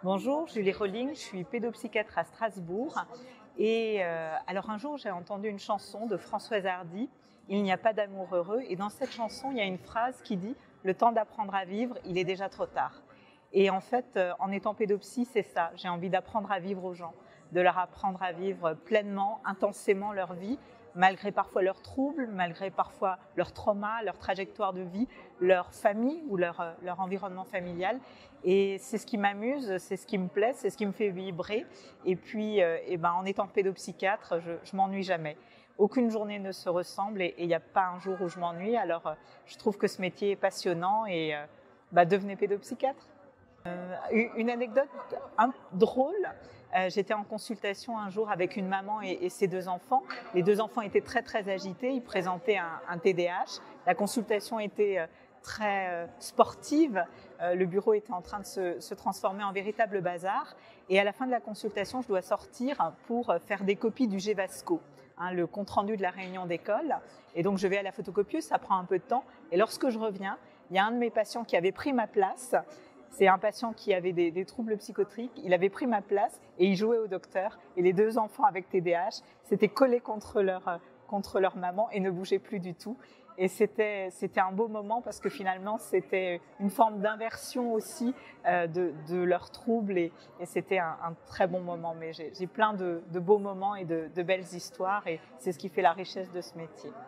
Bonjour, Julie Rolling, je suis pédopsychiatre à Strasbourg. Alors un jour, j'ai entendu une chanson de Françoise Hardy, Il n'y a pas d'amour heureux. Et dans cette chanson, il y a une phrase qui dit « Le temps d'apprendre à vivre, il est déjà trop tard ». Et en fait, en étant pédopsie, c'est ça. J'ai envie d'apprendre à vivre aux gens, de leur apprendre à vivre pleinement, intensément leur vie, malgré parfois leurs troubles, malgré parfois leurs traumas, leur trajectoire de vie, leur famille ou leur environnement familial. Et c'est ce qui m'amuse, c'est ce qui me plaît, c'est ce qui me fait vibrer. Et puis, en étant pédopsychiatre, je m'ennuie jamais. Aucune journée ne se ressemble et il n'y a pas un jour où je m'ennuie. Alors, je trouve que ce métier est passionnant et devenez pédopsychiatre. Une anecdote drôle, j'étais en consultation un jour avec une maman et ses deux enfants. Les deux enfants étaient très très agités, ils présentaient un TDAH. La consultation était très sportive, le bureau était en train de se transformer en véritable bazar. Et à la fin de la consultation, je dois sortir pour faire des copies du GVASCO, le compte-rendu de la réunion d'école. Et donc je vais à la photocopieuse, ça prend un peu de temps. Et lorsque je reviens, il y a un de mes patients qui avait pris ma place. C'est un patient qui avait des troubles psychotiques. Il avait pris ma place et il jouait au docteur. Et les deux enfants avec TDAH s'étaient collés contre leur maman et ne bougeaient plus du tout. Et c'était un beau moment parce que finalement, c'était une forme d'inversion aussi de leurs troubles. Et c'était un très bon moment. Mais j'ai plein de beaux moments et de belles histoires. Et c'est ce qui fait la richesse de ce métier.